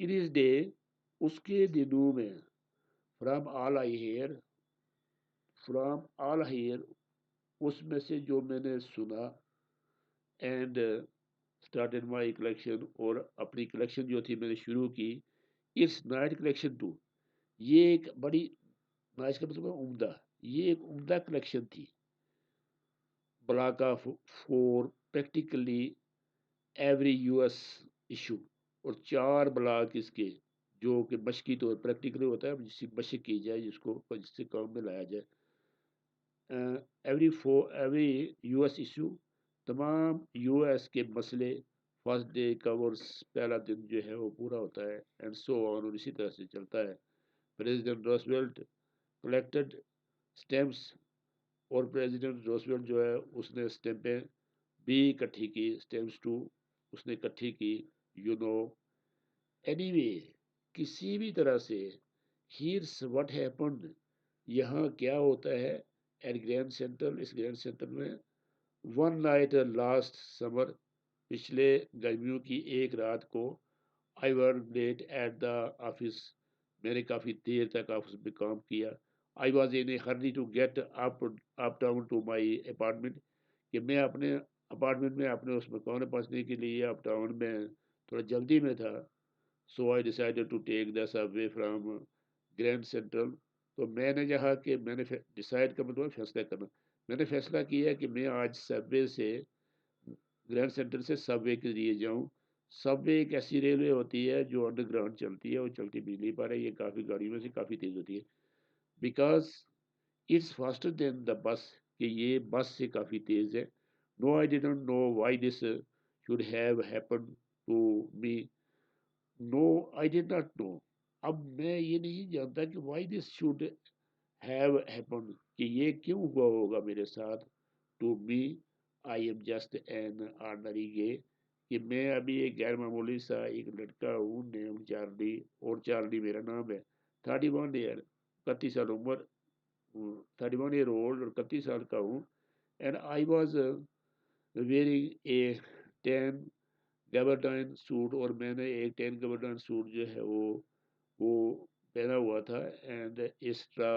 In his day, اس کے دنوں میں، from all I hear, from all here, اس میں سے جو میں نے سنا، اینڈ اسٹارٹیڈ مائی کلیکشن، اور اپنی کلیکشن جو تھی میں نے شروع کی، اٹس نائٹ کلیکشن ٹو. یہ ایک بڑی، نائٹ کا مطلب ہے عمدہ، یہ ایک عمدہ کلیکشن تھی. Block of 4 practically every U S issue, اور 4 بلاک اس کے جو کہ مشقی طور پریکٹیکلی ہوتا ہے، جس کی مشق کی جائے، جس کو جس سے کام میں لایا جائے. ایوری یو ایس ایشو، تمام یو ایس کے مسئلے. فرسٹ ڈے کورس، پہلا دن جو ہے وہ پورا ہوتا ہے، اینڈ سو آن، اور اسی طرح سے چلتا ہے. پریزیڈنٹ روزویلٹ کلیکٹڈ اسٹیمپس، اور پریزیڈنٹ روزویلٹ جو ہے اس نے اسٹیمپیں بھی اکٹھی کی، اسٹیمپس ٹو اس نے اکٹھی کی. یو نو، اینی وے، کسی بھی طرح سے، ہیئرس واٹ ہیپنڈ، یہاں کیا ہوتا ہے ایٹ گرینڈ سینٹرل، اس گرینڈ سینٹرل میں. ون نائٹ لاسٹ سمر، پچھلے گرمیوں کی ایک رات کو، I work late at the office, میں نے کافی دیر تک آفس میں کام کیا. I was in a hurry to get up down to my apartment, کہ میں اپنے اپارٹمنٹ میں اپنے اس مکان میں پہنچنے کے لیے اپ ٹاؤن میں تھوڑا جلدی میں تھا. So I decided to take the subway from Grand Central. تو میں نے کہا کہ میں نے ڈیسائڈ کا مطلب فیصلہ کرنا، میں نے فیصلہ کیا کہ میں آج سب وے سے، گرینڈ سینٹر سے سب وے کے لیے جاؤں. سب وے ایک ایسی ریلوے ہوتی ہے جو انڈر گراؤنڈ چلتی ہے، وہ چلتی بجلی پر ہے، یہ کافی گاڑیوں میں سے کافی تیز ہوتی ہے. Because it's faster than the bus, کہ یہ بس سے کافی تیز ہے. No I didn't know why this should have happen to me. No I did not know, اب میں یہ نہیں جانتا کہ why this should have happen, کہ یہ کیوں ہوا ہوگا میرے ساتھ. To me, I am just an ordinary guy, کہ میں ابھی ایک غیر معمولی سا ایک لڑکا ہوں، نیم چارلی، اور چارلی میرا نام ہے. 31 ایئر، 31 سال عمر، 31 ایئر اولڈ، اور 31 سال کا ہوں. And I was wearing a 10 gabardine suit, اور میں نے ایک 10 گیبرڈائن سوٹ جو ہے وہ پہنا ہوا تھا. اینڈ ایکسٹرا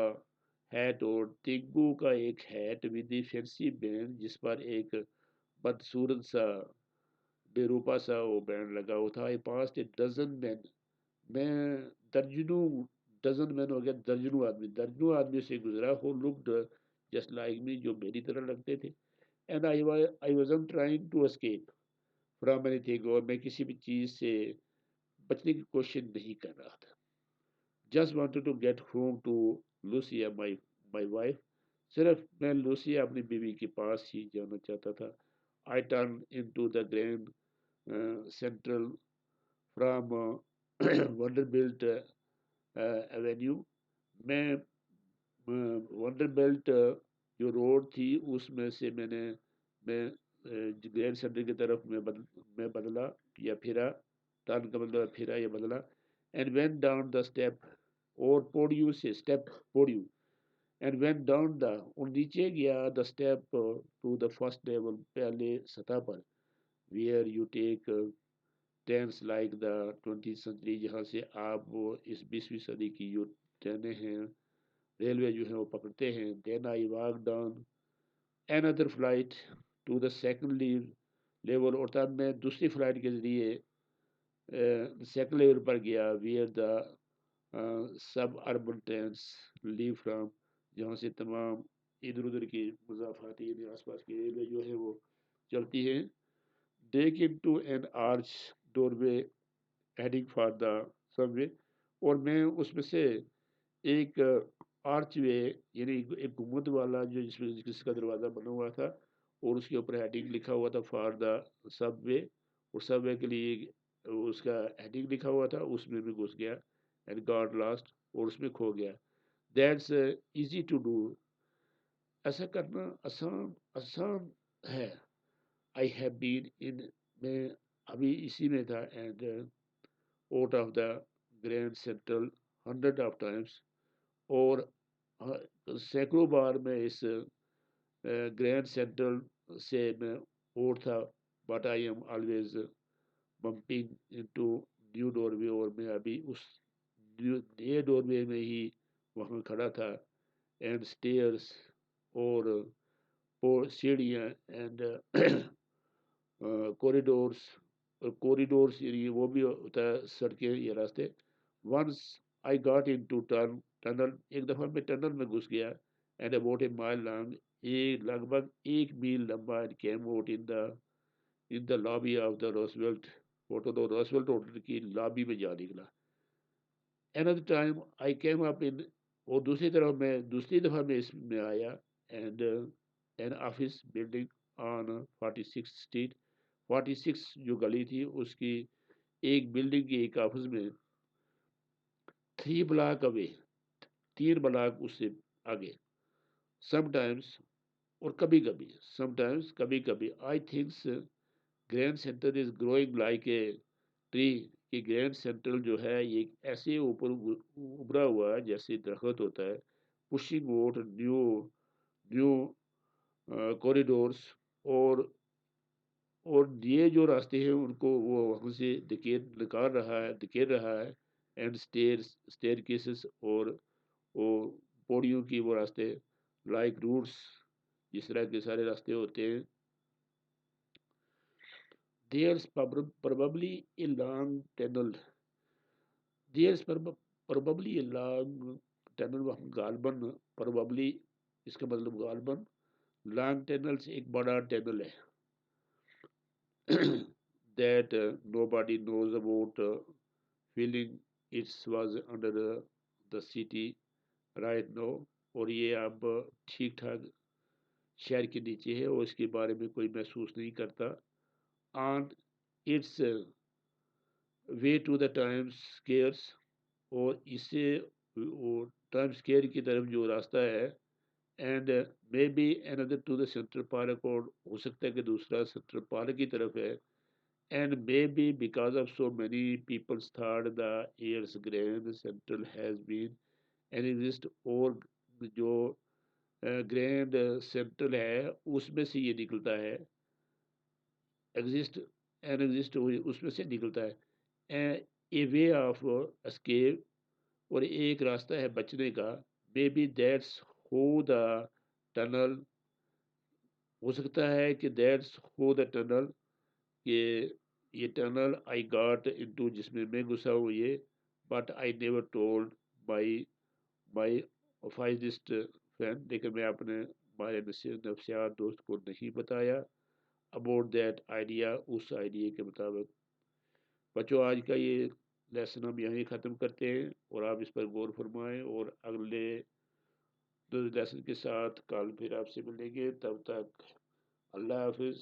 ہیٹ، اور تیگو کا ایک hat with the fancy band, جس پر ایک بدصورت سا، بے روپا سا وہ بینڈ لگا ہوا تھا. پاس اے ڈزن مین، میں درجنوں، ڈزن مین ہو گیا درجنوں آدمی، درجنوں آدمی سے گزرا، who looked just like me, جو میری طرح لگتے تھے. And I wasn't trying to escape from اینی تھنگ، اور میں کسی بھی چیز سے بچنے کی کوشش نہیں کر رہا تھا. Just wanted to get home to Lucia my wife, صرف میں لوسیا اپنی بیوی کے پاس ہی جانا چاہتا تھا. I turn into the Grand Central from Vanderbilt Avenue. میں ونڈر بیلٹ جو روڈ تھی اس میں سے میں گرینڈ سینٹر کی طرف میں بدلا یا پھرا، ٹرن کا مطلب پھرا یا بدلا. And went down the step, اور پوڑیوں سے اسٹیپ، پوڑیوں. اینڈ وین ڈاؤن دا، اور نیچے گیا، the step to the first level, پہلے سطح پر. Where you take trains like the 20th century, جہاں سے آپ وہ اس 20ویں صدی کی جو ٹرینیں ہیں، ریلوے جو ہیں وہ پکڑتے ہیں. Then I walk down another flight to the second level, اور تب میں دوسری فلائٹ کے ذریعے سیکنڈ لیول پر گیا. Where the suburban trains leave from, جہاں سے تمام ادھر ادھر کی مضافاتی یعنی آس پاس کی ریلوے جو ہے وہ چلتی ہیں. Duck in to an arch doorway heading for the subway, اور میں اس میں سے ایک آرچ وے، یعنی ایک گنبد والا جو جس کا دروازہ بنا ہوا تھا، اور اس کے اوپر ہیڈنگ لکھا ہوا تھا فار دا سب وے، اور سب وے کے لیے اس کا ہیڈنگ لکھا ہوا تھا، اس میں بھی گھس گیا. اینڈ گاڈ لاسٹ، اور اس میں کھو گیا. دیٹس ایزی ٹو ڈو، ایسا کرنا آسان ہے. آئی ہیو بین ان، میں ابھی اسی میں تھا. And out of the Grand central 100 of Times, اور سینکڑوں بار میں اس گرینڈ سینٹرل سے میں اوٹ تھا. But I am always bumping into new doorway, اور میں ابھی اس نئے ڈور وے میں ہی وہاں کھڑا تھا. اینڈ اسٹیئرس اور سیڑھیاں اینڈ کوریڈورس. اور کوریڈورس یعنی وہ بھی ہوتا ہے سڑکیں یا راستے. Once I got into tunnel, ایک دفعہ میں ٹنل میں گھس گیا. اینڈ اباؤٹ اے مائل لانگ، لگ بھگ 1 میل لمبا. And came out in the lobby of the Roosevelt hotel, اور روزویلٹ ہوٹل کی لابی میں جا نکلا. another time I came up in، اور دوسری دفعہ میں اس میں آیا. And an office building on 46 street. 46 جو گلی تھی اس کی ایک بلڈنگ کی ایک آفس میں 3 بلاک اوے، 3 بلاک اس سے آگے. سم ٹائمس، اور کبھی کبھی I thinks grand centre is growing like a tree, کہ گرینڈ سینٹرل جو ہے یہ ایسے اوپر ابھرا ہوا ہے جیسے درخت ہوتا ہے. پشنگ ووٹ نیو کوریڈورس، اور یہ جو راستے ہیں ان کو وہ وہاں سے دکیر رہا ہے. اینڈ اسٹیئر کیسز، اور پوڑیوں کی وہ راستے، لائک روٹس، جس طرح کے سارے راستے ہوتے ہیں. There's probably a long tunnel. There's probably a long tunnel. غالباً probably اس کا مطلب غالباً لانگ ٹنل سے ایک بڑا ٹنل ہے. that nobody knows about. Feeling it was under the city right now. اور یہ اب ٹھیک ٹھاک شہر کے نیچے ہے اور اس کے بارے میں کوئی محسوس نہیں کرتا. on its way to the Times Square، اور اسے ٹائم اسکیئر کی طرف جو راستہ ہے. And maybe another to the Central Park, اور ہو سکتا ہے کہ دوسرا سینٹرل پارک کی طرف ہے. And maybe because of so many peoples thought the years Grand Central has been an exist, اور جو گرینڈ سینٹرل ہے اس میں سے یہ نکلتا ہے. ایگزسٹ اس میں سے نکلتا ہے. اے وے آف اسکیپ، اور ایک راستہ ہے بچنے کا. Maybe that's who the tunnel, ہو سکتا ہے کہ دیٹس ہو دا ٹنل، کہ یہ ٹنل آئی گاٹ انٹو، جس میں گھسا ہوں یہ. But I never told my physicist friend, لیکن میں اپنے ہمارے نفسیات دوست کو نہیں بتایا. اباؤٹ دیٹ آئیڈیا، اس آئیڈیا کے مطابق. بچوں آج کا یہ لیسن ہم یہیں ختم کرتے ہیں، اور آپ اس پر غور فرمائیں، اور اگلے لیسن کے ساتھ کل پھر آپ سے ملیں گے. تب تک اللہ حافظ.